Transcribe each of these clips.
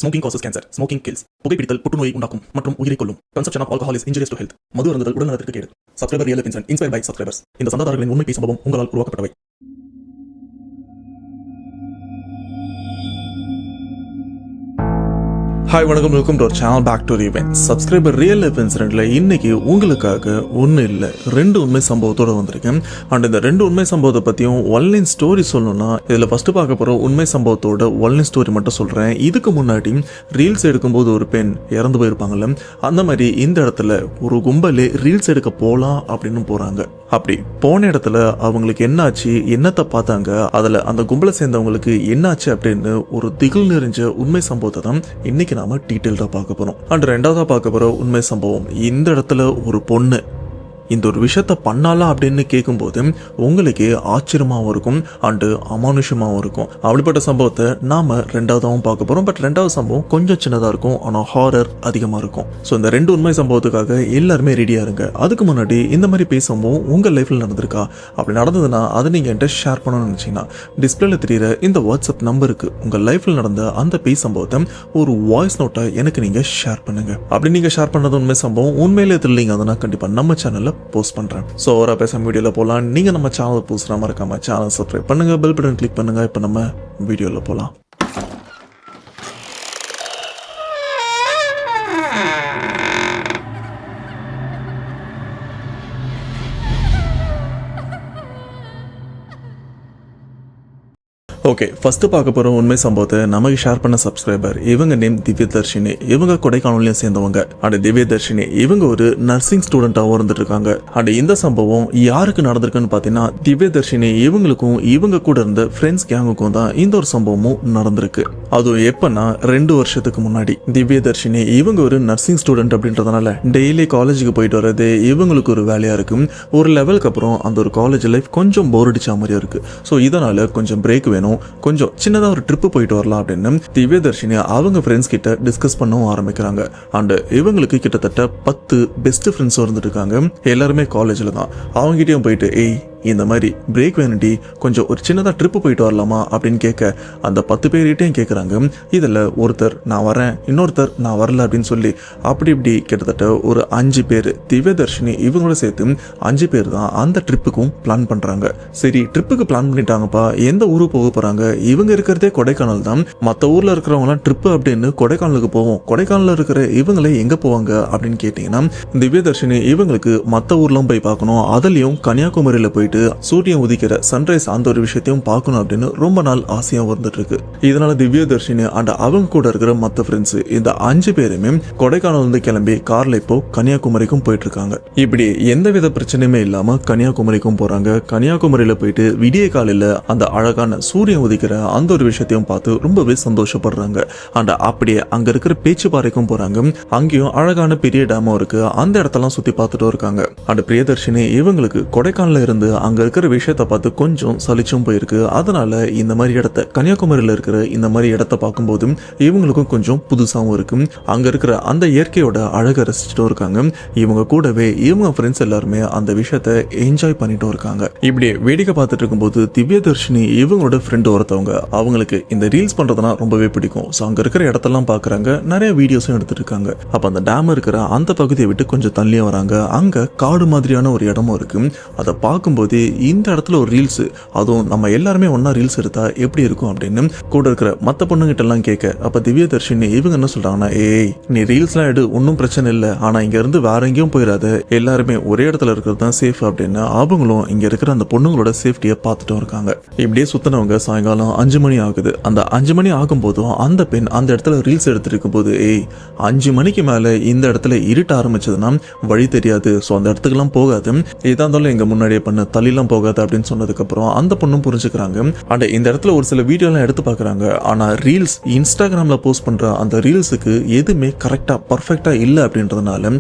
Smoking causes cancer. Smoking kills. புகைப்பிடித்தல் புற்றுநோயை உண்டாக்கும் மற்றும் உயிரை கொல்லும். Consumption of alcohol is injurious to health. மது அருந்துதல் உடல்நலத்திற்கு கேடு. Subscriber real life incident inspired by subscribers. இந்த சந்தாதாரர்களின் உண்மை பேசும் சம்பவம் உங்களால் உருவாக்கப்பட்டவை. ஹாய் வணக்கம், welcome to our channel back to events. Subscriber real life இன்சிடென்ட்ல இன்னைக்கு உங்களுக்காக ஒன்று இல்லை 2 உண்மை சம்பவத்தோட வந்திருக்கேன். அண்ட் இந்த 2 உண்மை சம்பவத்தை பற்றியும் ஒன்லைன் ஸ்டோரி சொல்லணும்னா இதில் ஃபர்ஸ்ட் பார்க்க போகிற உண்மை சம்பவத்தோட ஒன்லைன் ஸ்டோரி மட்டும் சொல்கிறேன். இதுக்கு முன்னாடி ரீல்ஸ் எடுக்கும்போது ஒரு பெண் இறந்து போயிருப்பாங்கல்ல, அந்த மாதிரி இந்த இடத்துல ஒரு கும்பலே ரீல்ஸ் எடுக்க போகலாம் அப்படின்னு போகிறாங்க. அப்படி போன இடத்துல அவங்களுக்கு என்னாச்சு, என்னத்தை பார்த்தாங்க, அதில் அந்த கும்பலை சேர்ந்தவங்களுக்கு என்னாச்சு அப்படின்னு ஒரு திகில் நிறைஞ்ச உண்மை சம்பவத்தை தான் இன்னைக்கு நாம டீட்டெயில்டா பார்க்க போறோம். அண்ட் 2வதா பார்க்க போற உண்மை சம்பவம், இந்த இடத்துல ஒரு பொண்ணு இந்த ஒரு விஷயத்த பண்ணாலா அப்படின்னு கேட்கும்போது உங்களுக்கே ஆச்சரியமாகவும் இருக்கும் அண்டு அமானுஷமாகவும் இருக்கும். அப்படிப்பட்ட சம்பவத்தை நாம 2வதாகவும் பார்க்க போறோம். பட் 2வது சம்பவம் கொஞ்சம் சின்னதாக இருக்கும், ஆனால் ஹாரர் அதிகமாக இருக்கும். ஸோ இந்த 2 உண்மை சம்பவத்துக்காக எல்லாருமே ரெடியாக இருங்க. அதுக்கு முன்னாடி இந்த மாதிரி பேசும்போது உங்கள் லைஃப்பில் நடந்திருக்கா, அப்படி நடந்ததுன்னா அதை நீங்கள் என்கிட்ட ஷேர் பண்ணணும்னு நினச்சிங்கன்னா டிஸ்பிளேல தெரியுற இந்த வாட்ஸ்அப் நம்பருக்கு உங்கள் லைஃப்பில் நடந்த அந்த பேய் சம்பவத்தை ஒரு வாய்ஸ் நோட்டை எனக்கு நீங்கள் ஷேர் பண்ணுங்க. அப்படி நீங்கள் ஷேர் பண்ணது உண்மை சம்பவம் உண்மையிலே த்ரில்லிங் அதனால் கண்டிப்பாக நம்ம சேனலில் போஸ்ட் பண்றேன். சோ ஓரா பேசாம வீடியோல போலாம். நீங்க நம்ம சேனல் புதுசா மறக்காம சேனல் சப்ஸ்கிரைப் பண்ணுங்க, பெல் பட்டன் கிளிக் பண்ணுங்க. இப்ப நம்ம வீடியோல போலாம். ஓகே, ஃபர்ஸ்ட் பார்க்க போகிற உண்மை சம்பவத்தை நமக்கு ஷேர் பண்ண சப்ஸ்கிரைபர், இவங்க நேம் திவ்யதர்ஷினி. இவங்க கொடைக்கானலையும் சேர்ந்தவங்க. அண்ட் திவ்யதர்ஷினி இவங்க ஒரு நர்சிங் ஸ்டூடெண்டாகவும் இருந்துட்டு இருக்காங்க. அண்ட் இந்த சம்பவம் யாருக்கு நடந்திருக்குன்னு பார்த்தீங்கன்னா திவ்யதர்ஷினி இவங்களுக்கும் இவங்க கூட இருந்த ஃப்ரெண்ட்ஸ் கேங்குக்கும் தான் இந்த ஒரு சம்பவமும் நடந்திருக்கு. அதுவும் எப்பன்னா 2 வருஷத்துக்கு முன்னாடி. திவ்யதர்ஷினி இவங்க ஒரு நர்சிங் ஸ்டூடெண்ட் அப்படின்றதுனால டெய்லி காலேஜுக்கு போயிட்டு வர்றது இவங்களுக்கு ஒரு வேலையா இருக்கும். ஒரு லெவலுக்கு அப்புறம் அந்த ஒரு காலேஜ் லைஃப் கொஞ்சம் போர் அடிச்ச மாதிரியா இருக்கு. ஸோ இதனால கொஞ்சம் பிரேக் வேணும், கொஞ்சம் சின்னதாக ஒரு ட்ரிப்பு போயிட்டு வரலாம் அப்படின்னு திவ்யதர்ஷினி அவங்க ஃப்ரெண்ட்ஸ் கிட்ட டிஸ்கஸ் பண்ணவும் ஆரம்பிக்கிறாங்க. அண்ட் இவங்களுக்கு கிட்டத்தட்ட 10 பெஸ்ட் ஃப்ரெண்ட்ஸ் வந்துட்டு இருக்காங்க. எல்லாருமே காலேஜில் தான். அவங்ககிட்டயும் போயிட்டு இந்த மாதிரி பிரேக் வேணுண்டி கொஞ்சம் ஒரு சின்னதாக ட்ரிப்பு போயிட்டு வரலாமா அப்படின்னு கேட்க அந்த 10 பேர்கிட்டையும் கேட்குறாங்க. இதில் ஒருத்தர் நான் வரேன், இன்னொருத்தர் நான் வரல அப்படின்னு சொல்லி அப்படி இப்படி கிட்டத்தட்ட ஒரு 5 பேர் திவ்யதர்ஷினி இவங்களோட சேர்த்து 5 பேர் தான் அந்த ட்ரிப்புக்கும் பிளான் பண்ணுறாங்க. சரி, ட்ரிப்புக்கு பிளான் பண்ணிட்டாங்கப்பா, எந்த ஊருக்கு போக போகிறாங்க? இவங்க இருக்கிறதே கொடைக்கானல் தான். மற்ற ஊரில் இருக்கிறவங்களாம் ட்ரிப்பு அப்படின்னு கொடைக்கானலுக்கு போவோம். கொடைக்கானலில் இருக்கிற இவங்களே எங்கே போவாங்க அப்படின்னு கேட்டிங்கன்னா திவ்யதர்ஷினி இவங்களுக்கு மற்ற ஊர்லாம் போய் பார்க்கணும், அதுலேயும் கன்னியாகுமரியில் போய் சூரியன் உதிக்கிற சன்ரைஸ் அந்த ஒரு விஷயத்தையும் பார்க்கணும் அப்படின்னு ரொம்ப நாள் ஆசையா வந்துட்டு இருக்கு. இதனால திவ்யதர்ஷினி அண்ட் அவங்க கூட இருக்கிற மற்ற ஃப்ரெண்ட்ஸ் இந்த 5 பேருமே கொடைக்கானல் இருந்து கிளம்பி கார்ல இப்போ கன்னியாகுமரிக்கும் போயிட்டு இருக்காங்க. இப்படி எந்தவித பிரச்சனையுமே இல்லாம கன்னியாகுமரிக்கும் போறாங்க. கன்னியாகுமரியில போயிட்டு விடிய காலையில அந்த அழகான சூரியன் உதிக்கிற அந்த ஒரு விஷயத்தையும் பார்த்து ரொம்பவே சந்தோஷப்படுறாங்க. அண்ட் அப்படியே அங்க இருக்கிற பேச்சுப்பாறைக்கும் போறாங்க. அங்கேயும் அழகான பெரிய டேமும் இருக்கு. அந்த இடத்தெல்லாம் சுத்தி பார்த்துட்டு இருக்காங்க. அண்ட் பிரியதர்ஷினி இவங்களுக்கு கொடைக்கானல இருந்து அங்க இருக்கிற விஷயத்த பார்த்து கொஞ்சம் சலிச்சும் போயிருக்கு. அதனால இந்த மாதிரி இடத்த கன்னியாகுமரியில இருக்கிற இந்த மாதிரி இடத்த பார்க்கும்போது இவங்களுக்கும் கொஞ்சம் புதுசாகவும் இருக்கும். அங்க இருக்கிற அந்த இயற்கையோட அழகை ரசிச்சுட்டும் இருக்காங்க. இவங்க கூடவே இவங்க ஃப்ரெண்ட்ஸ் எல்லாருமே அந்த விஷயத்த என்ஜாய் பண்ணிட்டும் இருக்காங்க. இப்படி வேடிக்கை பார்த்துட்டு இருக்கும்போது திவ்யதர்ஷினி இவங்களோட ஃப்ரெண்ட் ஒருத்தவங்க, அவங்களுக்கு இந்த ரீல்ஸ் பண்றதுனா ரொம்பவே பிடிக்கும். ஸோ அங்க இருக்கிற இடத்தெல்லாம் பாக்குறாங்க, நிறைய வீடியோஸும் எடுத்துட்டு இருக்காங்க. அப்ப அந்த டேம் இருக்கிற அந்த பகுதியை விட்டு கொஞ்சம் தள்ளியே வராங்க. அங்க காடு மாதிரியான ஒரு இடமும் இருக்கு. அதை பார்க்கும்போது இந்த இடத்துல ஒரு ரீல்ஸ், அதுவும் நம்ம எல்லாருமே ஒன்னா ரீல்ஸ் எடுத்தா எப்படி இருக்கும் அப்படின்னு கூட இருக்கிற மற்ற பொண்ணுகிட்ட எல்லாம் கேட்க, அப்ப திவ்யதர்ஷினி இவங்க என்ன சொல்றாங்கன்னா, நீ ரீல்ஸ் எல்லாம் எடு, ஒன்னும் பிரச்சனை இல்லை, ஆனா இங்க இருந்து வேற எங்கேயும் போயிடாத, எல்லாருமே ஒரே இடத்துல இருக்கிறது தான் சேஃப் அப்படின்னு அவங்களும் இங்க இருக்கிற அந்த பொண்ணுங்களோட சேஃப்டியை பார்த்துட்டு இருக்காங்க. இப்படியே சுத்தினவங்க சாயங்காலம் 5 மணி ஆகுது. அந்த 5 மணி ஆகும் போதும் அந்த பெண் அந்த இடத்துல ரீல்ஸ் எடுத்துட்டு இருக்கும் போது 5 மணிக்கு மேல இந்த இடத்துல இருட்ட ஆரம்பிச்சதுன்னா வழி தெரியாது, ஸோ அந்த இடத்துக்கு போகாது, இதான் இருந்தாலும் எங்க முன்னாடியே பண்ண தள்ளிலாம் போகாது அப்படின்னு சொன்னதுக்கு அப்புறம் அந்த பொண்ணும் புரிஞ்சுக்கிறாங்க. அண்ட் இந்த இடத்துல ஒரு சில வீடியோ எல்லாம் எடுத்து பாக்குறாங்க. ஆனா ரீல்ஸ் இன்ஸ்டாகிராம்ல போஸ்ட் பண்ற அந்த ரீல்ஸுக்கு எதுவுமே கரெக்டா பர்ஃபெக்டா இல்ல அப்படின்றதுனால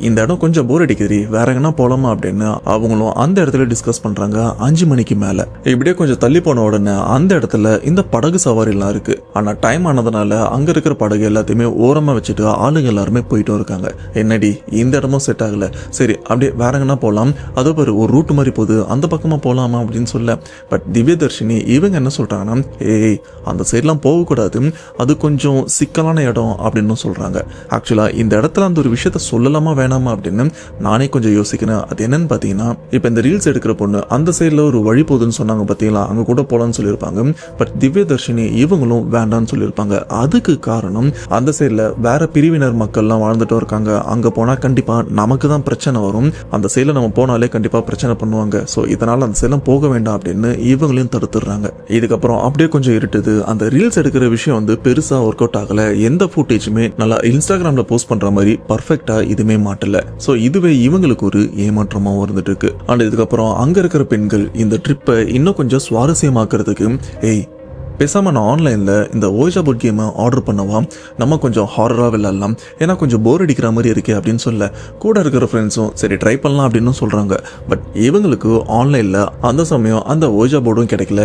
இந்த இடம் கொஞ்சம் போர் அடிக்குது, வேற எங்கன்னா போலாமா அப்படின்னு அவங்களும் அந்த இடத்துல டிஸ்கஸ் பண்றாங்க. 5 மணிக்கு மேல இப்படியே கொஞ்சம் தள்ளி போன உடனே அந்த இடத்துல இந்த படகு சவாரி எல்லாம் இருக்கு. ஆனா டைம் ஆனதுனால அங்க இருக்கிற படகு எல்லாத்தையுமே ஓரமா வச்சுட்டு ஆளுங்க எல்லாருமே போயிட்டு இருக்காங்க. என்னடி இந்த இடமும் செட் ஆகல, சரி அப்படியே வேற எங்கன்னா போலாம், அது ஒரு ரூட் மாதிரி போகுது, அந்த பக்கமாக போகலாமா அப்படின்னு சொல்ல, பட் திவ்யதர்ஷினி இவங்க என்ன சொல்கிறாங்கன்னா, ஏய் அந்த சைட்லாம் போகக்கூடாது, அது கொஞ்சம் சிக்கலான இடம் அப்படின்னு சொல்கிறாங்க. ஆக்சுவலாக இந்த இடத்துல அந்த ஒரு விஷயத்த சொல்லலாமா வேணாமா அப்படின்னு நானே கொஞ்சம் யோசிக்கிறேன். அது என்னன்னு பார்த்தீங்கன்னா, இப்போ இந்த ரீல்ஸ் எடுக்கிற பொண்ணு அந்த சைடில் ஒரு வழி போகுதுன்னு சொன்னாங்க பார்த்தீங்களா, அங்கே கூட போகலான்னு சொல்லியிருப்பாங்க. பட் திவ்யதர்ஷினி இவங்களும் வேண்டான்னு சொல்லியிருப்பாங்க. அதுக்கு காரணம் அந்த சைடில் வேற பிரிவினர் மக்கள்லாம் வாழ்ந்துட்டு இருக்காங்க, அங்கே போனால் கண்டிப்பாக நமக்கு தான் பிரச்சனை வரும், அந்த சைடில் நம்ம போனாலே கண்டிப்பாக பிரச்சனை பண்ணுவாங்க, ஸோ இதனால் அந்த சைடில் போக வேண்டாம் அப்படின்னு இவங்களையும் தடுத்துடுறாங்க. இதுக்கப்புறம் அப்படியே கொஞ்சம் இருட்டுது. அந்த ரீல்ஸ் எடுக்கிற விஷயம் வந்து பெருசாக ஒர்க் அவுட் ஆகலை. எந்த ஃபுட்டேஜுமே நல்லா இன்ஸ்டாகிராமில் போஸ்ட் பண்ணுற மாதிரி பர்ஃபெக்டாக இதுவுமே மாட்டல. ஸோ இதுவே இவங்களுக்கு ஒரு ஏமாற்றமாக இருந்துட்டு இருக்கு. அண்ட் இதுக்கப்புறம் அங்கே இருக்கிற பெண்கள் இந்த ட்ரிப்பை இன்னும் கொஞ்சம் சுவாரஸ்யமாக்குறதுக்கு, ஏய் பேசாமல் நான் ஆன்லைனில் இந்த ஓய்ஜா போர்ட் கேமை ஆர்டர் பண்ணவா, நம்ம கொஞ்சம் ஹாரராக விளையாடலாம், ஏன்னா கொஞ்சம் போர் அடிக்கிற மாதிரி இருக்கே அப்படின்னு சொல்ல, கூட இருக்கிற ஃப்ரெண்ட்ஸும் சரி ட்ரை பண்ணலாம் அப்படின்னு சொல்கிறாங்க. பட் இவங்களுக்கு ஆன்லைனில் அந்த சமயம் அந்த ஓய்ஜா போர்டும் கிடைக்கல.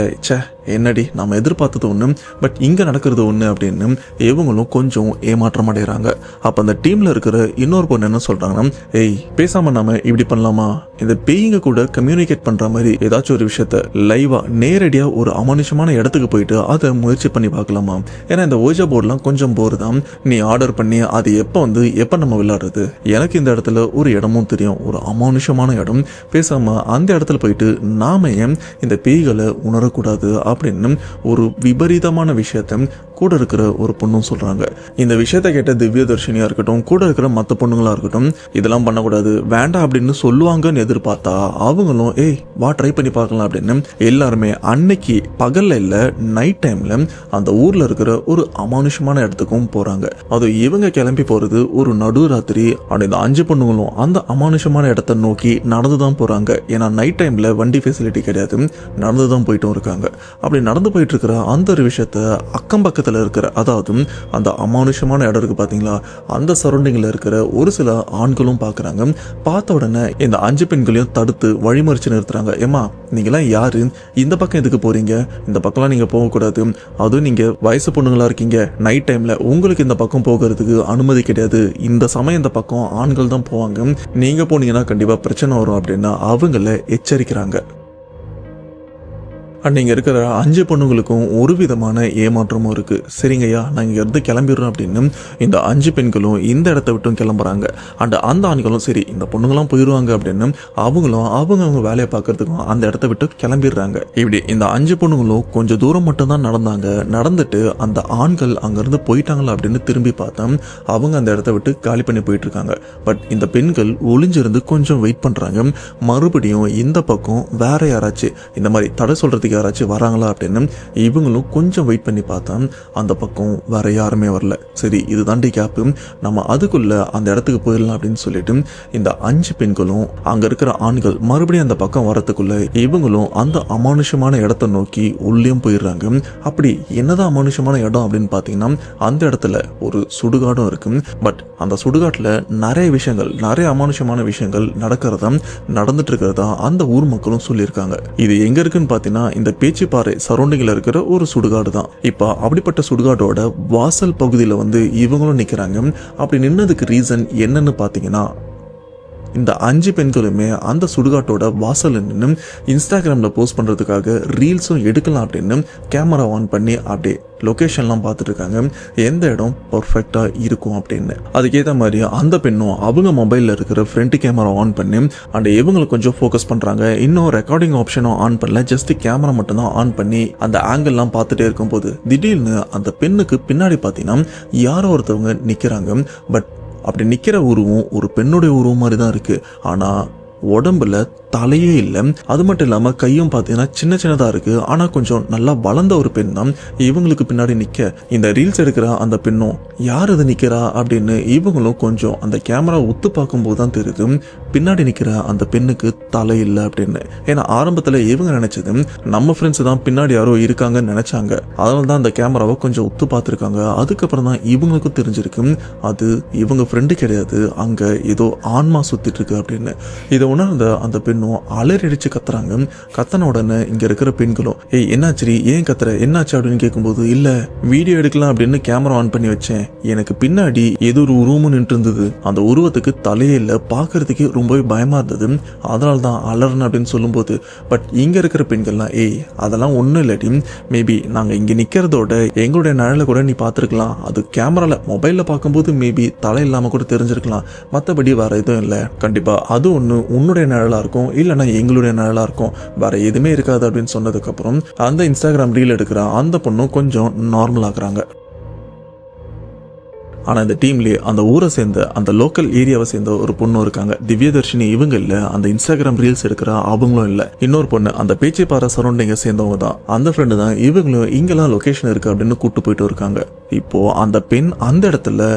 என்னடி நம்ம எதிர்பார்த்தது ஒன்று, பட் இங்கே நடக்கிறது ஒன்று அப்படின்னு இவங்களும் கொஞ்சம் ஏமாற்றம் அடைகிறாங்க. அப்போ அந்த டீமில் இருக்கிற இன்னொரு பொண்ணு என்ன சொல்கிறாங்கன்னா, ஏய் பேசாமல் நம்ம இப்படி பண்ணலாமா, இந்த பேய்ங்க கூட கம்யூனிகேட் பண்ணுற மாதிரி ஏதாச்சும் ஒரு விஷயத்த லைவாக நேரடியாக ஒரு அமானுஷமான இடத்துக்கு போயிட்டு அதை முயற்சி பண்ணி பார்க்கலாமா, ஏன்னா இந்த ஓய்ஜா போர்டெலாம் கொஞ்சம் போர் தான், நீ ஆர்டர் பண்ணி அது எப்போ நம்ம விளையாடுறது, எனக்கு இந்த இடத்துல ஒரு இடமும் தெரியும், ஒரு அமானுஷமான இடம், பேசாமல் அந்த இடத்துல போயிட்டு நாம ஏன் இந்த பேய்களை உணரக்கூடாது அப்படின்னு ஒரு விபரீதமான விஷயத்த கூட இருக்கிற ஒரு பொண்ணும் சொல்றாங்க. இந்த விஷயத்தை கேட்ட திவ்யதர்ஷினியா இருக்கட்டும், கூட இருக்கிற மற்ற பொண்ணுங்களா இருக்கட்டும், இதெல்லாம் பண்ணக்கூடாது வேண்டாம் அப்படின்னு சொல்லுவாங்கன்னு எதிர்பார்த்தா அவங்களும் ஏய் வா ட்ரை பண்ணி பார்க்கலாம் அப்படின்னு எல்லாருமே அன்னைக்கு பகல்ல இல்ல நைட் டைம்ல அந்த ஊர்ல இருக்கிற ஒரு அமானுஷமான இடத்துக்கும் போறாங்க. அது இவங்க கிளம்பி போறது ஒரு நடுராத்திரி. அந்த 5 பொண்ணுங்களும் அந்த அமானுஷமான இடத்தை நோக்கி நடந்துதான் போறாங்க. ஏன்னா நைட் டைம்ல வண்டி ஃபெசிலிட்டி கிடையாது, நடந்துதான் போயிட்டும் இருக்காங்க. அப்படி நடந்து போயிட்டு இருக்கிற அந்த ஒரு விஷயத்த அக்கம் பக்கத்துல இருக்கிற, அதாவது அந்த அமானுஷமான இடம் இருக்கு பாத்தீங்களா, அந்த சரௌண்டிங்ல இருக்கிற ஒரு சில ஆண்களும் பாக்குறாங்க. பார்த்த உடனே இந்த 5 பெண்களையும் தடுத்து வழிமறிச்சு நிறுத்துறாங்க. ஏமா நீங்களாம் யாரு, இந்த பக்கம் எதுக்கு போறீங்க, இந்த பக்கம்லாம் நீங்க போகக்கூடாது, அதுவும் நீங்க வயசு பொண்ணுங்களா இருக்கீங்க, நைட் டைம்ல உங்களுக்கு இந்த பக்கம் போகிறதுக்கு அனுமதி கிடையாது, இந்த சமயம் இந்த பக்கம் ஆண்கள் தான் போவாங்க, நீங்க போனீங்கன்னா கண்டிப்பா பிரச்சனை வரும் அப்படின்னு அவங்கள எச்சரிக்கிறாங்க. அண்ட் இங்கே இருக்கிற 5 பொண்ணுங்களுக்கும் ஒரு விதமான ஏமாற்றமும் இருக்குது. சரிங்கய்யா நான் இங்கே இருந்து கிளம்பிடுறோம் அப்படின்னு இந்த 5 பெண்களும் இந்த இடத்த விட்டும் கிளம்புறாங்க. அண்ட் அந்த ஆண்களும் சரி இந்த பொண்ணுங்களாம் போயிடுவாங்க அப்படின்னு அவங்களும் அவங்க வேலையை பார்க்கறதுக்கும் அந்த இடத்த விட்டு கிளம்பிடுறாங்க. இப்படி இந்த 5 பொண்ணுங்களும் கொஞ்சம் தூரம் மட்டும்தான் நடந்தாங்க. நடந்துட்டு அந்த ஆண்கள் அங்கேருந்து போயிட்டாங்களா அப்படின்னு திரும்பி பார்த்தா அவங்க அந்த இடத்த விட்டு காலி பண்ணி போயிட்டு இருக்காங்க. பட் இந்த பெண்கள் ஒளிஞ்சிருந்து கொஞ்சம் வெயிட் பண்ணுறாங்க. மறுபடியும் இந்த பக்கம் வேற யாராச்சும் இந்த மாதிரி தடை சொல்கிறதுக்கு யாராச்சும் வராங்களா அப்படின்னு இவங்களும் கொஞ்சம் வெயிட் பண்ணி பார்த்தா அந்த பக்கம் வேற யாருமே வரல. சரி இது தாண்டி கேப்பு, நம்ம அதுக்குள்ள அந்த இடத்துக்கு போயிடலாம் அப்படின்னு சொல்லிட்டு இந்த 5 பெண்களும் அங்க இருக்கிற ஆண்கள் மறுபடியும் அந்த பக்கம் வரத்துக்குள்ள இவங்களும் அந்த அமானுஷமான இடத்தை நோக்கி உள்ளேயும் போயிடுறாங்க. அப்படி என்னதான் அமானுஷமான இடம் அப்படின்னு பார்த்தீங்கன்னா அந்த இடத்துல ஒரு சுடுகாடும் இருக்கு. பட் அந்த சுடுகாட்டுல நிறைய விஷயங்கள், நிறைய அமானுஷமான விஷயங்கள் நடந்துட்டு இருக்கிறதா அந்த ஊர் மக்களும் சொல்லியிருக்காங்க. இது எங்க இருக்குன்னு பார்த்தீங்கன்னா இந்த பேச்சிப்பாறை சரௌண்டிங்ல இருக்கிற ஒரு சுடுகாடு தான். இப்ப அப்படிப்பட்ட சுடுகாடோட வாசல் பகுதியில் வந்து இவங்களும் நிக்கிறாங்க. அப்படி நின்னதுக்கு ரீசன் என்னன்னு பாத்தீங்கன்னா இந்த 5 பெண்களுமே அந்த சுடுகாட்டோட வாசல் நின்று இன்ஸ்டாகிராமில் போஸ்ட் பண்ணுறதுக்காக ரீல்ஸும் எடுக்கலாம் அப்படின்னு கேமரா ஆன் பண்ணி அப்படியே லொக்கேஷன்லாம் பார்த்துட்டு இருக்காங்க, எந்த இடம் பர்ஃபெக்டாக இருக்கும் அப்படின்னு. அதுக்கேற்ற மாதிரி அந்த பெண்ணும் அவங்க மொபைலில் இருக்கிற ஃப்ரண்ட் கேமரா ஆன் பண்ணி அண்ட் இவங்களை கொஞ்சம் ஃபோக்கஸ் பண்ணுறாங்க. இன்னும் ரெக்கார்டிங் ஆப்ஷனும் ஆன் பண்ணல, ஜஸ்ட் கேமரா மட்டும்தான் ஆன் பண்ணி அந்த ஆங்கிள்லாம் பார்த்துட்டே இருக்கும்போது திடீர்னு அந்த பெண்ணுக்கு பின்னாடி பார்த்தீங்கன்னா யாரோ ஒருத்தவங்க நிற்கிறாங்க. பட் அப்படி நிற்கிற உருவம் ஒரு பெண்ணுடைய உருவம் மாதிரி தான் இருக்குது. ஆனால் உடம்புல தலையே இல்லை. அது மட்டும் இல்லாமல் கையும் பார்த்தீங்கன்னா சின்ன சின்னதாக இருக்குது. ஆனால் கொஞ்சம் நல்லா வளர்ந்த ஒரு பெண் தான் இவங்களுக்கு பின்னாடி நிற்க. இந்த ரீல்ஸ் எடுக்கிற அந்த பெண்ணும் யார் அது நிற்கிறா அப்படின்னு இவங்களும் கொஞ்சம் அந்த கேமரா ஒத்து பார்க்கும்போது தான் தெரியுது பின்னாடி நிற்கிற அந்த பெண்ணுக்கு தலை இல்லை அப்படின்னு. ஏன்னா ஆரம்பத்தில் இவங்க நினைச்சது நம்ம ஃப்ரெண்ட்ஸ் தான் பின்னாடி யாரோ இருக்காங்கன்னு நினைச்சாங்க. அதனால தான் அந்த கேமராவை கொஞ்சம் ஒத்து பார்த்துருக்காங்க. அதுக்கப்புறம் தான் இவங்களுக்கும் தெரிஞ்சிருக்கு அது இவங்க ஃப்ரெண்டு கிடையாது, அங்கே ஏதோ ஆன்மா சுத்திட்டு இருக்கு அப்படின்னு. இதை உணர்ந்த அந்த பெண் பெண்ணும் அலறடிச்சு கத்துறாங்க. கத்தன உடனே இங்க இருக்கிற பெண்களும் ஏய் என்னாச்சு, ஏன் கத்துற, என்னாச்சு அப்படின்னு கேட்கும்போது இல்ல வீடியோ எடுக்கலாம் அப்படின்னு கேமரா ஆன் பண்ணி வச்சேன், எனக்கு பின்னாடி ஏதோ ஒரு உருவமும் நின்று இருந்தது, அந்த உருவத்துக்கு தலையே இல்ல, பாக்குறதுக்கு ரொம்பவே பயமா இருந்தது, அதனால தான் அலறன அப்படின்னு சொல்லும்போது பட் இங்க இருக்கிற பெண்கள்லாம் ஏய் அதெல்லாம் ஒண்ணும் இல்லாட்டி மேபி நாங்க இங்க நிக்கிறதோட எங்களுடைய நிழல கூட நீ பார்த்துருக்கலாம், அது கேமரால மொபைல்ல பார்க்கும்போது மேபி தலை இல்லாம கூட தெரிஞ்சிருக்கலாம், மற்றபடி வேற எதுவும் இல்லை, கண்டிப்பா அது ஒன்று உன்னுடைய நிழலா இருக்கும் இல்லைன்னா எங்களுடைய நிழலா இருக்கும், வேற எதுவுமே இருக்காது அப்படின்னு சொன்னதுக்கு அப்புறம் அந்த இன்ஸ்டாகிராம் ரீல் எடுக்கிற அந்த பொண்ணும் கொஞ்சம் நார்மல் ஆகுறாங்க. ஆனா இந்த டீம்லயே அந்த ஊரை சேர்ந்த அந்த லோக்கல் ஏரியாவை சேர்ந்த ஒரு பொண்ணு இருக்காங்க, திவ்யதர்ஷினி. இவங்க இல்ல, அந்த இன்ஸ்டாகிராம் ரீல்ஸ் எடுக்கிற அவங்களும் இல்ல, இன்னொரு பொண்ணு அந்த பேச்சைப்பாறை சரௌண்டிங்க சேர்ந்தவங்க தான். அந்த ஃப்ரெண்டு தான் இவங்களும் இங்கெல்லாம் லொகேஷன் இருக்கு அப்படின்னு கூட்டு போயிட்டு இருக்காங்க. இப்போ அந்த பெண் அந்த இடத்துல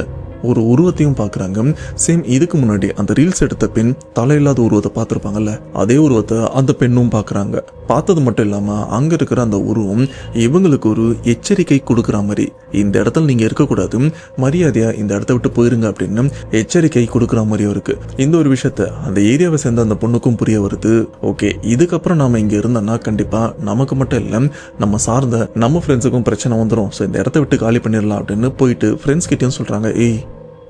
ஒரு உருவத்தையும் பார்க்குறாங்க. சேம் இதுக்கு முன்னாடி அந்த ரீல்ஸ் எடுத்த பெண் தலையில்லாத உருவத்தை பார்த்துருப்பாங்கல்ல, அதே உருவத்தை அந்த பெண்ணும் பார்க்குறாங்க. பார்த்தது மட்டும் இல்லாமல் அங்கே இருக்கிற அந்த உருவம் இவங்களுக்கு ஒரு எச்சரிக்கை கொடுக்குற மாதிரி, இந்த இடத்துல நீங்கள் இருக்கக்கூடாது, மரியாதையாக இந்த இடத்த விட்டு போயிருங்க அப்படின்னு எச்சரிக்கை கொடுக்குற மாதிரியும் இருக்கு. இந்த ஒரு விஷயத்த அந்த ஏரியாவை சேர்ந்த அந்த பொண்ணுக்கும் புரிய வருது. ஓகே, இதுக்கப்புறம் நாம இங்கே இருந்தோம்னா கண்டிப்பாக நமக்கு மட்டும் இல்லை நம்ம சார்ந்த நம்ம ஃப்ரெண்ட்ஸுக்கும் பிரச்சனை வந்துடும், ஸோ இந்த இடத்த விட்டு காலி பண்ணிடலாம் அப்படின்னு போயிட்டு ஃப்ரெண்ட்ஸ் கிட்டேயும் சொல்கிறாங்க, ஏய்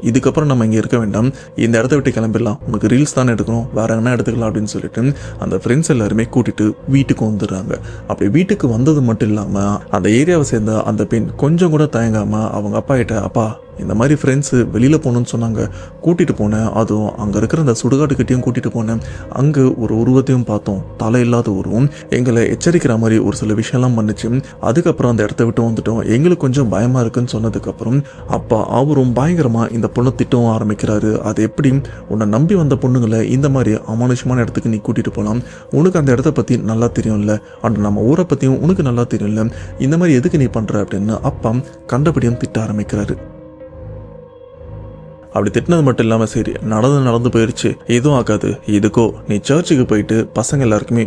இதுக்கப்புறம் நம்ம இங்கே இருக்க வேண்டாம், இந்த இடத்த விட்டு கிளம்பிடலாம், உனக்கு ரீல்ஸ் தானே எடுக்கணும், வேற என்ன எடுத்துக்கலாம் அப்படின்னு சொல்லிட்டு அந்த ஃப்ரெண்ட்ஸ் எல்லாருமே கூட்டிட்டு வீட்டுக்கு வந்துடுறாங்க. அப்படி வீட்டுக்கு வந்தது மட்டும் இல்லாமல் அந்த ஏரியாவை சேர்ந்த அந்த பெண் கொஞ்சம் கூட தயங்காமல் அவங்க அப்பா கிட்ட, அப்பா இந்த மாதிரி ஃப்ரெண்ட்ஸு வெளியில் போகணுன்னு சொன்னாங்க, கூட்டிகிட்டு போனேன், அதுவும் அங்கே இருக்கிற அந்த சுடுகாட்டுக்கிட்டையும் கூட்டிகிட்டு போனேன், அங்கே ஒரு உருவத்தையும் பார்த்தோம், தலை இல்லாத உருவம், எங்களை எச்சரிக்கிற மாதிரி ஒரு சில விஷயம்லாம் பண்ணிச்சு, அதுக்கப்புறம் அந்த இடத்த விட்டு வந்துட்டோம், எங்களுக்கு கொஞ்சம் பயமாக இருக்குன்னு சொன்னதுக்கப்புறம் அப்பா அவரும் பயங்கரமாக இந்த பொண்ணை திட்டவும் ஆரம்பிக்கிறாரு. அது எப்படி உன்னை நம்பி வந்த பொண்ணுங்களை இந்த மாதிரி அமானுஷமான இடத்துக்கு நீ கூட்டிகிட்டு போகலாம், உனக்கு அந்த இடத்த பற்றி நல்லா தெரியும்ல, அண்ட் நம்ம ஊரை பற்றியும் உனக்கு நல்லா தெரியும்ல, இந்த மாதிரி எதுக்கு நீ பண்ணுற அப்படின்னு அப்பா கண்டபடியும் திட்ட ஆரம்பிக்கிறாரு. அப்படி திட்டினது மட்டும் இல்லாமல் சரி நடந்து போயிடுச்சு, எதுவும் ஆகாது, இதுக்கோ நீ சர்ச்சுக்கு போயிட்டு பசங்க எல்லாருக்குமே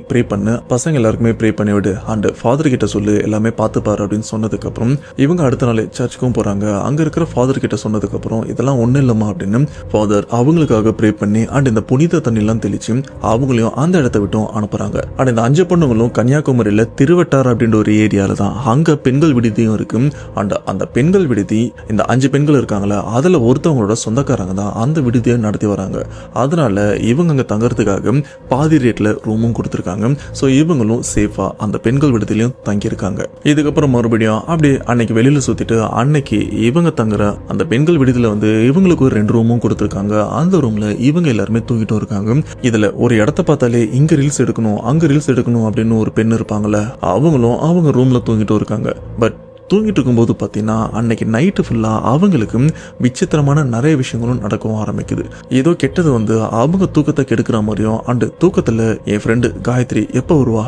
ப்ரே பண்ணி விடு அண்ட் ஃபாதர் கிட்ட சொல்லு, எல்லாமே பார்த்துப்பாரு அப்படின்னு சொன்னதுக்கப்புறம் இவங்க அடுத்த நாள் சர்ச்சுக்கும் போகிறாங்க. அங்கே இருக்கிற ஃபாதர் கிட்ட சொன்னதுக்கப்புறம் இதெல்லாம் ஒன்றும் இல்லைம்மா அப்படின்னு ஃபாதர் அவங்களுக்காக ப்ரே பண்ணி அண்ட் இந்த புனித தண்ணிலாம் தெளிச்சு அவங்களையும் அந்த இடத்த விட்டும் அனுப்புகிறாங்க. அண்ட் இந்த 5 பொண்ணுங்களும் கன்னியாகுமரியில் திருவட்டார் அப்படின்ற ஒரு ஏரியாவில் தான் அங்கே பெண்கள் விடுதியும் இருக்கு. அண்ட் அந்த பெண்கள் விடுதி இந்த 5 பெண்கள் இருக்காங்களே அதில் ஒருத்தவங்களோட சொந்தக்காரங்க தான் அந்த விடுதியை நடத்தி வராங்க. அதனால இவங்க அங்கே தங்கறதுக்காக பாதி ரேட்ல ரூமும் கொடுத்துருக்காங்க. ஸோ இவங்களும் சேஃபா அந்த பெண்கள் விடுதியிலையும் தங்கியிருக்காங்க. இதுக்கப்புறம் மறுபடியும் அப்படியே அன்னைக்கு வெளியில சுத்திட்டு அன்னைக்கு இவங்க தங்குற அந்த பெண்கள் விடுதியில வந்து இவங்களுக்கு ஒரு 2 ரூமும் கொடுத்துருக்காங்க. அந்த ரூம்ல இவங்க எல்லாருமே தூங்கிட்டு இருக்காங்க. இதுல ஒரு இடத்த பார்த்தாலே இங்க ரீல்ஸ் எடுக்கணும் அங்க ரீல்ஸ் எடுக்கணும் அப்படின்னு ஒரு பெண் இருப்பாங்கல்ல, அவங்களும் அவங்க ரூம்ல தூங்கிட்டு இருக்காங்க. பட் தூங்கிட்டு இருக்கும்போது பார்த்தீங்கன்னா அன்னைக்கு நைட்டு ஃபுல்லாக அவங்களுக்கு விசித்திரமான நிறைய விஷயங்களும் நடக்கவும் ஆரம்பிக்குது. ஏதோ கெட்டது வந்து அவங்க தூக்கத்தை கெடுக்கிற மாதிரியும் அண்டு தூக்கத்தில் என் ஃப்ரெண்டு காயத்ரி எப்போ வருவா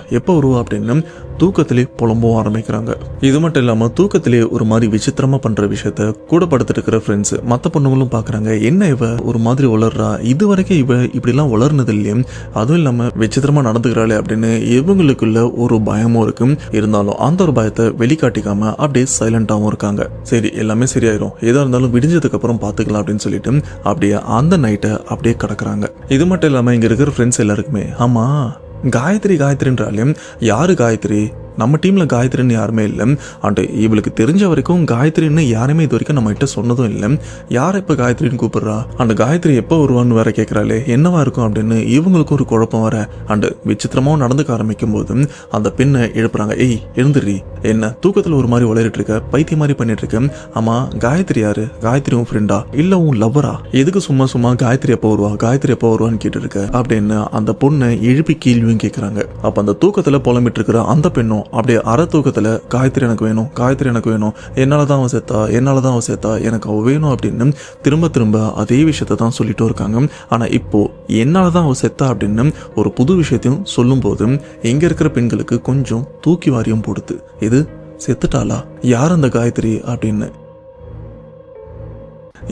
அப்படின்னு தூக்கத்திலே புலம்பவும் ஆரம்பிக்கிறாங்க. இது மட்டும் இல்லாமல் தூக்கத்திலே ஒரு மாதிரி விசித்திரமாக பண்ணுற விஷயத்த கூட படுத்துட்டு இருக்கிற ஃப்ரெண்ட்ஸ் மற்ற பொண்ணுங்களும் பார்க்குறாங்க, என்ன இவ ஒரு மாதிரி வளர்றா, இது வரைக்கும் இவ இப்படிலாம் வளர்னது இல்லையே, அதுவும் இல்லாமல் விசித்திரமாக நடந்துக்கிறாளே அப்படின்னு இவங்களுக்குள்ள ஒரு பயமும் இருக்கு. இருந்தாலும் அந்த ஒரு பயத்தை வெளிக்காட்டிக்காம அப்படியே சைலண்டாகவும் இருக்காங்க. சரி எல்லாமே சரியாயிரும், ஏதா இருந்தாலும் விடிஞ்சதுக்கு அப்புறம் பார்த்துக்கலாம் அப்படின்னு சொல்லிட்டு அப்படியே அந்த நைட்டை அப்படியே கடக்குறாங்க. இது மட்டும் இல்லாமல் இங்கே இருக்கிற ஃப்ரெண்ட்ஸ் எல்லாருக்குமே ஆமா காயத்ரின்றாலையும் யாரு காயத்ரி, நம்ம டீம்ல காயத்ரின்னு யாருமே இல்லை அண்ட் இவளுக்கு தெரிஞ்ச வரைக்கும் காயத்ரின்னு யாருமே இது வரைக்கும் நம்ம கிட்ட சொன்னதும் இல்லை, யாரை இப்போ காயத்ரின்னு கூப்பிடுறா, அந்த காயத்ரி எப்போ வருவான்னு வேற கேட்குறாளே என்னவா இருக்கும் அப்படின்னு இவங்களுக்கும் ஒரு குழப்பம் வர அண்ட் விசித்திரமாவும் நடந்துக்க ஆரம்பிக்கும் போது அந்த பெண்ணை எழுப்புறாங்க. ஏய் எழுந்துடுறி, என்ன தூக்கத்தில் ஒரு மாதிரி உளறிட்டு இருக்க, பைத்திய மாதிரி பண்ணிட்டு இருக்க, ஆமா காயத்ரி யாரு, காயத்ரி உன் ஃப்ரெண்டா இல்லை உன் லவ்வரா, எதுக்கு சும்மா காயத்ரி எப்போ வருவான்னு கேட்டு இருக்க அப்படின்னு அந்த பொண்ணை எழுப்பி கேள்வியும் கேட்குறாங்க. அப்போ அந்த தூக்கத்தில் புலம்பிட்டு இருக்கிற அந்த பெண்ணும் அப்படியே அரை தூக்கத்தில் காயத்ரி எனக்கு வேணும், என்னாலதான் அவன் செத்தா, எனக்கு அவ வேணும் அப்படின்னு திரும்ப அதே விஷயத்த தான் சொல்லிட்டு இருக்காங்க. ஆனா இப்போ என்னாலதான் அவ செத்தா அப்படின்னு ஒரு புது விஷயத்தையும் சொல்லும் போது எங்க இருக்கிற பெண்களுக்கு கொஞ்சம் தூக்கி வாரியம் போடுது. இது செத்துட்டாளா, யார் அந்த காயத்ரி அப்படின்னு.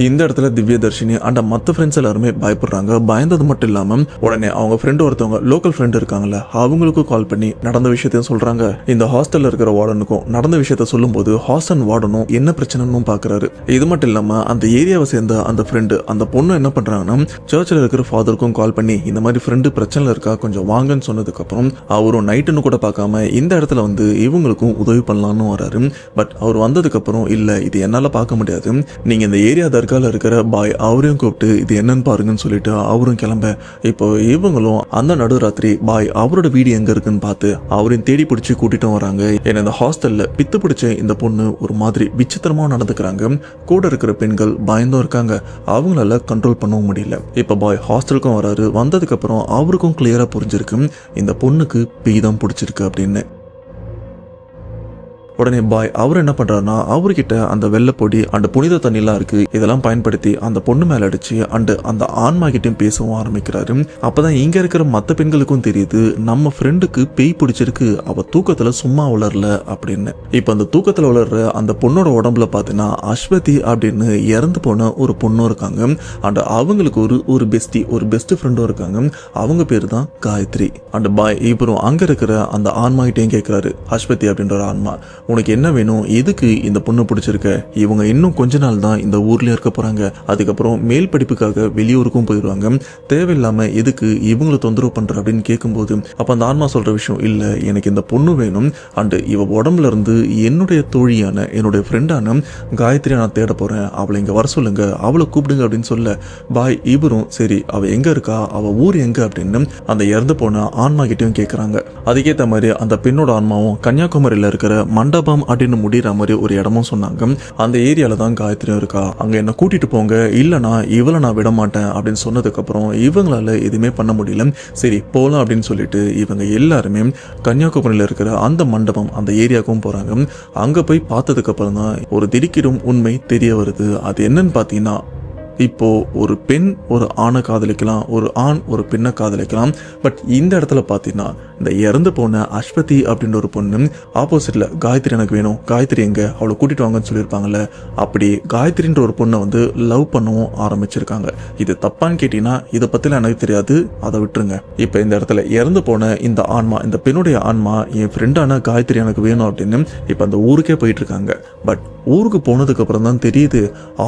இந்த இடத்துல திவ்யதர்ஷினி அண்ட் மற்ற ஃப்ரெண்ட்ஸ் எல்லாருமே பயப்படுறாங்க. பயந்தது மட்டும் இல்லாம உடனே அவங்க ஃப்ரெண்டு ஒருத்தவங்க லோக்கல் ஃப்ரெண்டு இருக்காங்கல்ல அவங்களுக்கும் கால் பண்ணி நடந்த விஷயத்தையும் சொல்றாங்க. இந்த ஹாஸ்டல்ல இருக்கிற வார்டனுக்கும் நடந்த விஷயத்த சொல்லும்போது ஹாஸ்டல் வார்டனும் என்ன பிரச்சனைன்னு பாக்குறாரு. இது மட்டும் இல்லாம அந்த ஏரியாவை சேர்ந்த அந்த ஃப்ரெண்டு அந்த பொண்ணு என்ன பண்றாங்கன்னா சர்ச்சில் இருக்கிற ஃபாதருக்கும் கால் பண்ணி இந்த மாதிரி ஃப்ரெண்டு பிரச்சனை இருக்கா கொஞ்சம் வாங்கன்னு சொன்னதுக்கு அப்புறம் அவரும் நைட்டுன்னு கூட பார்க்காம இந்த இடத்துல வந்து இவங்களுக்கும் உதவி பண்ணலாம்னு வராரு. பட் அவர் வந்ததுக்கு அப்புறம் இல்ல இது என்னால பார்க்க முடியாது, நீங்க இந்த ஏரியா தர்கால இருக்கிற பாய் அவரையும் கூப்பிட்டு இது என்னன்னு பாருங்கன்னு சொல்லிட்டு அவரும் கிளம்ப இப்போ இவங்களும் அந்த நடுராத்திரி பாய் அவரோட வீடு எங்க இருக்குன்னு பார்த்து அவரையும் தேடி பிடிச்சி கூட்டிட்டு வராங்க. ஏன்னா இந்த ஹாஸ்டல்ல பித்து பிடிச்ச இந்த பொண்ணு ஒரு மாதிரி விசித்திரமா நடந்துக்கிறாங்க. கூட இருக்கிற பெண்கள் பயந்தும் இருக்காங்க, அவங்களால கண்ட்ரோல் பண்ணவும் முடியல. இப்ப பாய் ஹாஸ்டலுக்கும் வராரு. வந்ததுக்கு அப்புறம் அவருக்கும் கிளியரா புரிஞ்சிருக்கு இந்த பொண்ணுக்கு பேய் தான் பிடிச்சிருக்கு அப்படின்னு. உடனே பாய் அவர் என்ன பண்றாருன்னா அவர்கிட்ட அந்த வெள்ளைப்பொடி அந்த புனித தண்ணிலாம் இருக்கு இதெல்லாம் பயன்படுத்தி அந்த பொண்ணு மேல அடிச்சு அந்த ஆன்மா கிட்டையும் பேசவும் ஆரம்பிக்கிறாரு. அப்பதான் இங்க இருக்கிற மற்ற பெண்களுக்கும் தெரியுது நம்ம ஃப்ரெண்டுக்கு பேய் பிடிச்சிருக்கு, அவ தூக்கத்துல சும்மா உளரல அப்படின்னு. இப்ப அந்த தூக்கத்துல உளர்ற அந்த பொண்ணோட உடம்புல பாத்தீங்கன்னா அஸ்வதி அப்படின்னு இறந்து போன ஒரு பொண்ணும் இருக்காங்க. அண்ட் அவங்களுக்கு ஒரு பெஸ்ட் ஃப்ரெண்டும் இருக்காங்க. அவங்க பேரு தான் காயத்ரி. அண்ட் பாய் இவரும் அங்க இருக்கிற அந்த ஆன்மா கிட்டையும் கேட்கிறாரு, அஸ்வதி அப்படின்ற ஒரு ஆன்மா உனக்கு என்ன வேணும், எதுக்கு இந்த பொண்ணு பிடிச்சிருக்க, இவங்க இன்னும் கொஞ்ச நாள் தான் இந்த ஊர்லயே இருக்க போறாங்க, அதுக்கப்புறம் மேல் படிப்புக்காக வெளியூருக்கும் போயிடுவாங்க, தேவையில்லாம எதுக்கு இவங்களை தொந்தரவு பண்ற அப்படின்னு கேட்கும்போது அப்ப அந்த ஆன்மா சொல்ற விஷயம் இல்ல எனக்கு இந்த பொண்ணு வேணும் அண்ட் இவ உடம்புல இருந்து என்னுடைய தோழியான என்னுடைய ஃப்ரெண்டான காயத்ரியை நான் தேட போறேன், அவளை இங்க வர சொல்லுங்க, அவளை கூப்பிடுங்க அப்படின்னு சொல்ல பாய் இவரும் சரி அவ எங்க இருக்கா, அவ ஊர் எங்க அப்படின்னு அந்த இறந்து போன ஆன்மா கிட்டையும் கேட்கறாங்க. அதுக்கேற்ற மாதிரி அந்த பெண்ணோட ஆன்மாவும் கன்னியாகுமரியில இருக்கிற மண்டபம் அப்படின்னு முடிகிற மாதிரி ஒரு இடமும் சொன்னாங்க. அந்த ஏரியால தான் காயத்ரியும் இருக்கா, அங்க என்ன கூட்டிட்டு போங்க, இல்லனா இவளை நான் விட மாட்டேன் அப்படின்னு சொன்னதுக்கு அப்புறம் இவங்களால எதுவுமே பண்ண முடியல. சரி போலாம் அப்படின்னு சொல்லிட்டு இவங்க எல்லாருமே கன்னியாகுமரியில இருக்கிற அந்த மண்டபம் அந்த ஏரியாவுக்கும் போறாங்க. அங்க போய் பார்த்ததுக்கு அப்புறம் தான் ஒரு திடுக்கிடும் உண்மை தெரிய வருது. அது என்னன்னு பாத்தீங்கன்னா இப்போ ஒரு பெண் ஒரு ஆணை காதலிக்கலாம், ஒரு ஆண் ஒரு பெண்ணை காதலிக்கலாம். பட் இந்த இடத்துல பார்த்தீங்கன்னா இந்த இறந்து போன அஸ்வதி அப்படின்ற ஒரு பொண்ணு ஆப்போசிட்ல காயத்ரி எனக்கு வேணும், காயத்ரி எங்க, அவளை கூட்டிட்டு வாங்கன்னு சொல்லியிருப்பாங்கல்ல, அப்படி காயத்ரின்ற ஒரு பொண்ணை வந்து லவ் பண்ணவும் ஆரம்பிச்சிருக்காங்க. இது தப்பான்னு கேட்டீங்கன்னா இதை பத்திலாம் எனக்கு தெரியாது, அதை விட்டுருங்க. இப்போ இந்த இடத்துல இறந்து போன இந்த ஆன்மா இந்த பெண்ணுடைய ஆன்மா என் ஃப்ரெண்டான காயத்ரி எனக்கு வேணும் அப்படின்னு இப்போ அந்த ஊருக்கே போயிட்டு இருக்காங்க. பட் ஊருக்கு போனதுக்கு அப்புறம் தான் தெரியுது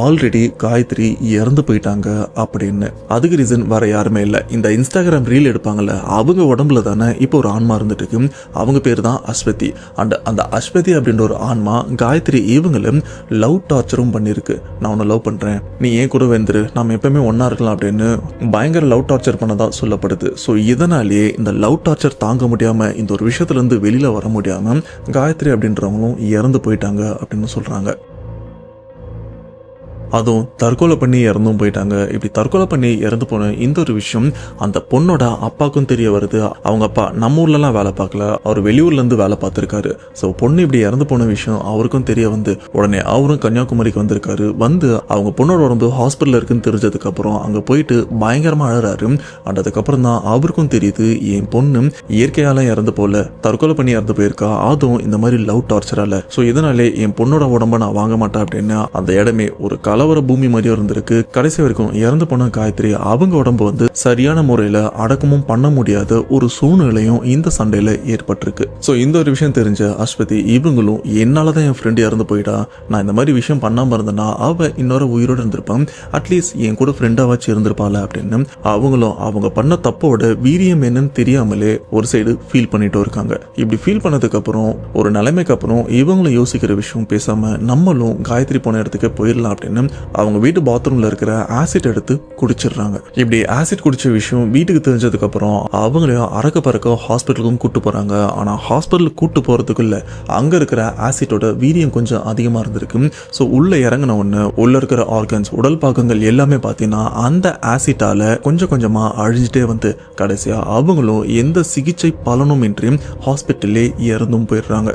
ஆல்ரெடி காயத்ரி இறந்து போயிட்டாங்க அப்படின்னு. அதுக்கு ரீசன் வேற யாருமே இல்லை, இந்த இன்ஸ்டாகிராம் ரீல் எடுப்பாங்கல்ல அவங்க உடம்புல தானே இப்போ ஒரு ஆன்மா இருந்துட்டு இருக்கு, அவங்க பேர் தான் அஸ்வதி. அண்ட் அந்த அஸ்வதி அப்படின்ற ஒரு ஆன்மா காயத்ரி இவங்களும் லவ் டார்ச்சரும் பண்ணிருக்கு. நான் உன்னை லவ் பண்றேன், நீ ஏன் கூட வந்துரு, நாம எப்பவுமே ஒன்னா இருக்கலாம் அப்படின்னு பயங்கர லவ் டார்ச்சர் பண்ணதா சொல்லப்படுது. ஸோ இதனாலேயே இந்த லவ் டார்ச்சர் தாங்க முடியாம இந்த ஒரு விஷயத்துல இருந்து வெளியில வர முடியாம காயத்ரி அப்படின்றவங்களும் இறந்து போயிட்டாங்க அப்படின்னு சொல்றாங்க. அதுவும் தற்கொலை பண்ணி இறந்தும் போயிட்டாங்க. இப்படி தற்கொலை பண்ணி இறந்து போன இந்த ஒரு விஷயம் அந்த பொண்ணோட அப்பாவுக்கும் தெரிய வருது. அவங்க அப்பா நம்ம ஊர்லலாம் வேலை பார்க்கல, அவர் வெளியூர்ல இருந்து வேலை பார்த்திருக்காரு. ஸோ பொண்ணு இப்படி இறந்து போன விஷயம் அவருக்கும் தெரிய வந்து உடனே அவரும் கன்னியாகுமரிக்கு வந்திருக்காரு. வந்து அவங்க பொண்ணோட உடம்பு ஹாஸ்பிட்டல் இருக்குன்னு தெரிஞ்சதுக்கு அப்புறம் அங்க போயிட்டு பயங்கரமா அழறாரு. அண்ட் அதுக்கப்புறம் தான் அவருக்கும் தெரியுது என் பொண்ணு இயற்கையால இறந்து போல, தற்கொலை பண்ணி இறந்து போயிருக்கா, அதுவும் இந்த மாதிரி லவ் டார்ச்சரால. ஸோ இதனாலே என் பொண்ணோட உடம்ப நான் வாங்க மாட்டேன் அப்படின்னு அந்த இடமே ஒரு கலவர பூமி மாதிரியும் இருந்திருக்கு. கடைசி வரைக்கும் இறந்து போன காயத்ரி அவங்க உடம்பு வந்து சரியான முறையில அடக்கமும் பண்ண முடியாத ஒரு சூழ்நிலையும் இந்த சண்டையில ஏற்பட்டிருக்கு. சோ இந்த ஒரு விஷயம் தெரிஞ்ச அஸ்வதி இவங்களும் என்னாலதான் என் ஃப்ரெண்ட் இறந்து போயிட்டா, நான் இந்த மாதிரி விஷயம் பண்ணாம இருந்தேன்னா அவ இன்னொரு உயிரோடு இருந்திருப்பான், அட்லீஸ்ட் என் கூட ஃப்ரெண்டா வச்சு இருந்திருப்பாள் அப்படின்னு அவங்களும் அவங்க பண்ண தப்போட வீரியம் என்னன்னு தெரியாமலே ஒரு சைடு ஃபீல் பண்ணிட்டு இருக்காங்க. இப்படி ஃபீல் பண்ணதுக்கு அப்புறம் ஒரு நிலைமைக்கு அப்புறம் இவங்களும் யோசிக்கிற விஷயம் பேசாம நம்மளும் காயத்ரி போன இடத்துக்கு போயிடலாம் அப்படின்னு அவங்க வீட்டு பாத்ரூம்ல இருக்கிற ஆசிட் எடுத்து குடிச்சிடுறாங்க. இப்படி ஆசிட் குடிச்ச விஷயம் வீட்டுக்கு தெரிஞ்சதுக்கு அப்புறம் அவங்களையும் அறக்க பறக்க ஹாஸ்பிட்டலுக்கும் கூட்டு போறாங்க. ஆனா ஹாஸ்பிட்டலுக்கு கூட்டு போறதுக்குள்ள அங்க இருக்கிற ஆசிட்டோட வீரியம் கொஞ்சம் அதிகமா இருந்திருக்கு. ஸோ உள்ள இறங்கின உடனே உள்ள இருக்கிற ஆர்கன்ஸ் உடல் பாகங்கள் எல்லாமே பார்த்தீங்கன்னா அந்த ஆசிட்டால கொஞ்சம் கொஞ்சமா அழிஞ்சிட்டே வந்து கடைசியா அவங்களும் எந்த சிகிச்சை பலனும் இன்றி ஹாஸ்பிட்டல்லே இறந்தும் போயிடுறாங்க.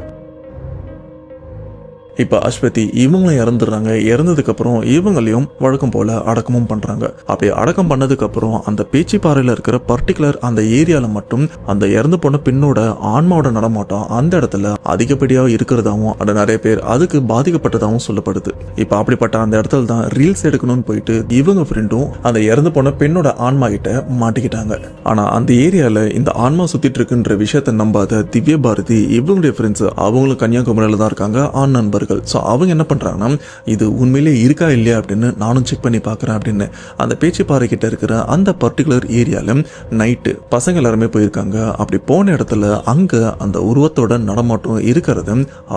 இப்ப அஸ்வதி இவங்களும் இறந்துடுறாங்க. இறந்ததுக்கு அப்புறம் இவங்களையும் வழக்கம் போல அடக்கமும் பண்றாங்க. அப்படி அடக்கம் பண்ணதுக்கு அப்புறம் அந்த பேச்சிப்பாறையில இருக்கிற பர்டிகுலர் அந்த ஏரியால மட்டும் அந்த இறந்து போன பெண்ணோட ஆன்மாவோட நடமாட்டம் அந்த இடத்துல அதிகப்படியா இருக்கிறதாவும் அது நிறைய பேர் அதுக்கு பாதிக்கப்பட்டதாகவும் சொல்லப்படுது. இப்ப அப்படிப்பட்ட அந்த இடத்துல தான் ரீல்ஸ் எடுக்கணும்னு போயிட்டு இவங்க ஃப்ரெண்டும் அந்த இறந்து போன பெண்ணோட ஆன்மா கிட்ட மாட்டிக்கிட்டாங்க. ஆனா அந்த ஏரியால இந்த ஆன்மா சுத்திட்டு இருக்குன்ற விஷயத்த நம்பாத திவ்ய பாரதி இவங்களுடைய ஃப்ரெண்ட்ஸ் அவங்களும் கன்னியாகுமரியில தான் இருக்காங்க, ஆண் நண்பர்கள். ஸோ அவங்க என்ன பண்றாங்கன்னா இது உண்மையிலே இருக்கா இல்லையா அப்படின்னு நானும் செக் பண்ணி பார்க்குறேன் அப்படின்னு அந்த பேச்சுப்பாறை கிட்ட இருக்கிற அந்த பர்டிகுலர் ஏரியால நைட்டு பசங்க எல்லாருமே போயிருக்காங்க. அப்படி போன இடத்துல அங்க அந்த உருவத்தோட நடமாட்டம் இருக்கிறத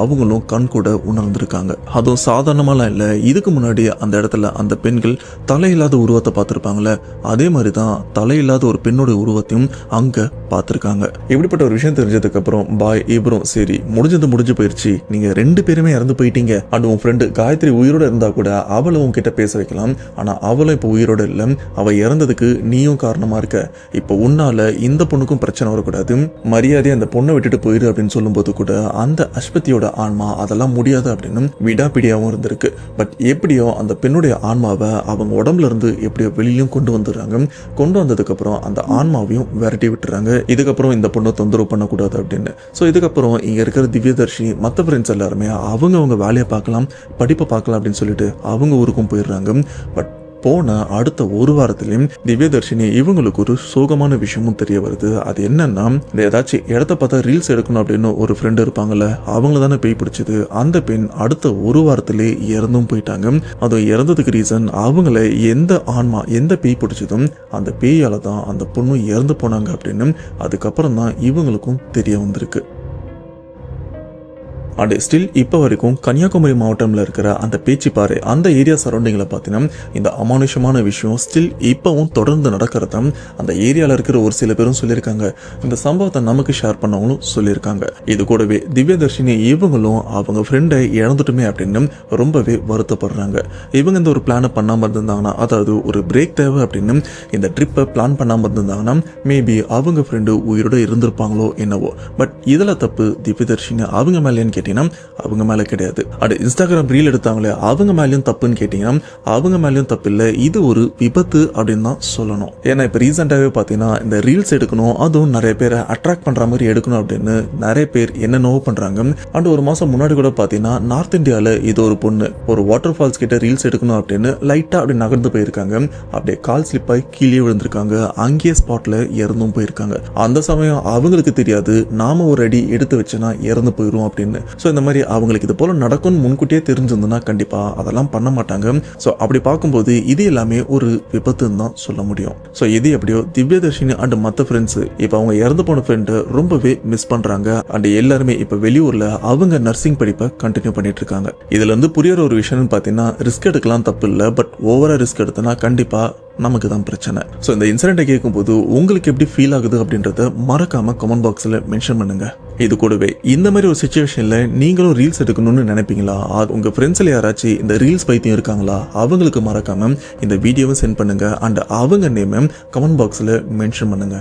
அவங்களும் கண் கூட உணர்ந்திருக்காங்க. அதுவும் சாதாரணமாலாம் இல்லை. இதுக்கு முன்னாடி அந்த இடத்துல அந்த பெண்கள் தலையில்லாத உருவத்தை பார்த்துருப்பாங்களே, அதே மாதிரி தான் தலையில்லாத ஒரு பெண்ணோட உருவத்தையும் அங்க பார்த்துருக்காங்க. இப்படிப்பட்ட ஒரு விஷயம் தெரிஞ்சதுக்கு அப்புறம் பாய் இவரும் சரி முடிஞ்சு போயிருச்சு, நீங்க 2 பேருமே இறந்து போயிட்டீங்க, அண்ட் உன் ஃப்ரெண்டு காயத்ரி உயிரோட இருந்தா கூட அவளை உன்கிட்ட பேச வைக்கலாம், ஆனா அவளும் இப்போ உயிரோட இல்லை, அவ இறந்ததுக்கு நீயும் காரணமா இருக்க, இப்போ உன்னால இந்த பொண்ணுக்கும் பிரச்சனை வரக்கூடாது, மரியாதையை அந்த பொண்ணை விட்டுட்டு போயிரு அப்படின்னு சொல்லும்போது கூட அந்த அஸ்வதியோட ஆன்மா அதெல்லாம் முடியாது அப்படின்னு விடாப்பிடியாவும் இருந்திருக்கு. பட் எப்படியோ அந்த பெண்ணுடைய ஆன்மாவை அவங்க உடம்புல இருந்து எப்படியோ வெளியும் கொண்டு வந்துடுறாங்க. கொண்டு வந்ததுக்கு அப்புறம் அந்த ஆன்மாவையும் விரட்டி விட்டுறாங்க. இதுக்கப்புறம் இந்த பொண்ணை தொந்தரவு பண்ணக்கூடாது அப்படின்னு. ஸோ இதுக்கப்புறம் இங்க இருக்கிற திவ்யதர்ஷினி மற்ற ஃப்ரெண்ட்ஸ் எல்லாருமே அவங்க வேலையை பார்க்கலாம், படிப்பை பார்க்கலாம் அப்படின்னு சொல்லிட்டு அவங்க ஊருக்கும் போயிடுறாங்க. பட் போன அடுத்த ஒரு வாரத்திலையும் திவ்யதர்ஷினி இவங்களுக்கு ஒரு சோகமான விஷயமும் தெரிய வருது. அது என்னன்னா, ஏதாச்சும் இடத்த பார்த்தா ரீல்ஸ் எடுக்கணும் அப்படின்னு ஒரு ஃப்ரெண்டு இருப்பாங்கல்ல, அவங்கள தானே பேய் பிடிச்சது. அந்த பெண் அடுத்த ஒரு வாரத்திலே இறந்தும் போயிட்டாங்க. அதுவும் இறந்ததுக்கு ரீசன் அவங்கள எந்த ஆன்மா எந்த பேய் பிடிச்சதும் அந்த பேயால தான் அந்த பொண்ணு இறந்து போனாங்க அப்படின்னு அதுக்கப்புறம் தான் இவங்களுக்கும் தெரிய வந்திருக்கு. அண்ட் ஸ்டில் இப்போ வரைக்கும் கன்னியாகுமரி மாவட்டம்ல இருக்கிற அந்த பேச்சிப்பாறை அந்த ஏரியா சரௌண்டிங்கில் பார்த்தீங்கன்னா இந்த அமானுஷமான விஷயம் ஸ்டில் இப்போவும் தொடர்ந்து நடக்கிறத அந்த ஏரியாவில் இருக்கிற ஒரு சில பேரும் சொல்லியிருக்காங்க. இந்த சம்பவத்தை நமக்கு ஷேர் பண்ணவங்களும் சொல்லியிருக்காங்க. இது கூடவே திவ்யதர்ஷினி இவங்களும் அவங்க ஃப்ரெண்டை இழந்துட்டுமே அப்படின்னு ரொம்பவே வருத்தப்படுறாங்க. இவங்க இந்த ஒரு பிளானை பண்ணாமல் இருந்திருந்தாங்கன்னா, அதாவது ஒரு பிரேக் தேவை அப்படின்னு இந்த ட்ரிப்பை பிளான் பண்ணாமல் இருந்திருந்தாங்கன்னா மேபி அவங்க ஃப்ரெண்டு உயிரோட இருந்திருப்பாங்களோ என்னவோ. பட் இதில் தப்பு திவ்யதர்ஷினி அவங்க மேலேன்னு அவங்க மேல கிடையாது. அது இன்ஸ்டாகிராம் ரீல் எடுத்தாங்களே அவங்க மேலயும் தப்புன்னு கேட்டீங்கன்னா அவங்க மேலயும் தப்பு இல்லை. இது ஒரு விபத்து அப்படின்னு தான் சொல்லணும். ஏன்னா இப்ப ரீசெண்டாவே பாத்தீங்கன்னா இந்த ரீல்ஸ் எடுக்கணும், அதுவும் நிறைய பேரை அட்ராக்ட் பண்ற மாதிரி எடுக்கணும் அப்படின்னு நிறைய பேர் என்னென்னவோ பண்றாங்க. அண்ட் ஒரு மாசம் முன்னாடி கூட பாத்தீங்கன்னா நார்த் இந்தியால இது ஒரு பொண்ணு ஒரு வாட்டர் ஃபால்ஸ் கிட்ட ரீல்ஸ் எடுக்கணும் அப்படின்னு லைட்டா அப்படி நகர்ந்து போயிருக்காங்க. அப்படியே கால் ஸ்லிப் ஆகி கீழே விழுந்திருக்காங்க. அங்கேயே ஸ்பாட்ல இறந்தும் போயிருக்காங்க. அந்த சமயம் அவங்களுக்கு தெரியாது நாம ஒரு அடி எடுத்து வச்சோன்னா இறந்து போயிரும் அப்படின்னு. ஸோ இந்த மாதிரி அவங்களுக்கு இது போல நடக்கும்னு முன்கூட்டியே தெரிஞ்சிருந்ததுன்னா கண்டிப்பா அதெல்லாம் பண்ண மாட்டாங்க. ஸோ அப்படி பார்க்கும்போது இது எல்லாமே ஒரு விபத்துன்னு தான் சொல்ல முடியும். ஸோ இது எப்படியோ திவ்யதர்ஷினி அண்ட் மற்ற ஃப்ரெண்ட்ஸ் இப்போ அவங்க இறந்து போன ஃப்ரெண்டை ரொம்பவே மிஸ் பண்றாங்க. அண்ட் எல்லாருமே இப்போ வெளியூர்ல அவங்க நர்சிங் படிப்பை கண்டினியூ பண்ணிட்டு இருக்காங்க. இதுல இருந்து புரியுற ஒரு விஷயம்னு பார்த்தீங்கன்னா ரிஸ்க் எடுக்கலாம் தப்பு இல்லை, பட் ஓவரா ரிஸ்க் எடுத்தனா கண்டிப்பா நமக்கு தான் பிரச்சனை. ஸோ இந்த இன்சிடென்ட்டை கேட்கும்போது உங்களுக்கு எப்படி ஃபீல் ஆகுது அப்படின்றத மறக்காம கமெண்ட் பாக்ஸில் மென்ஷன் பண்ணுங்க. இது கூடவே இந்த மாதிரி ஒரு சுச்சுவேஷன்ல நீங்களும் ரீல்ஸ் எடுக்கணும்னு நினைப்பீங்களா? உங்க ஃப்ரெண்ட்ஸ்ல யாராச்சும் இந்த ரீல்ஸ் பைத்தியம் இருக்காங்களா? அவங்களுக்கு மறக்காம இந்த வீடியோவை சென்ட் பண்ணுங்க அண்ட் அவங்க நேம் கமெண்ட் பாக்ஸில் மென்ஷன் பண்ணுங்க.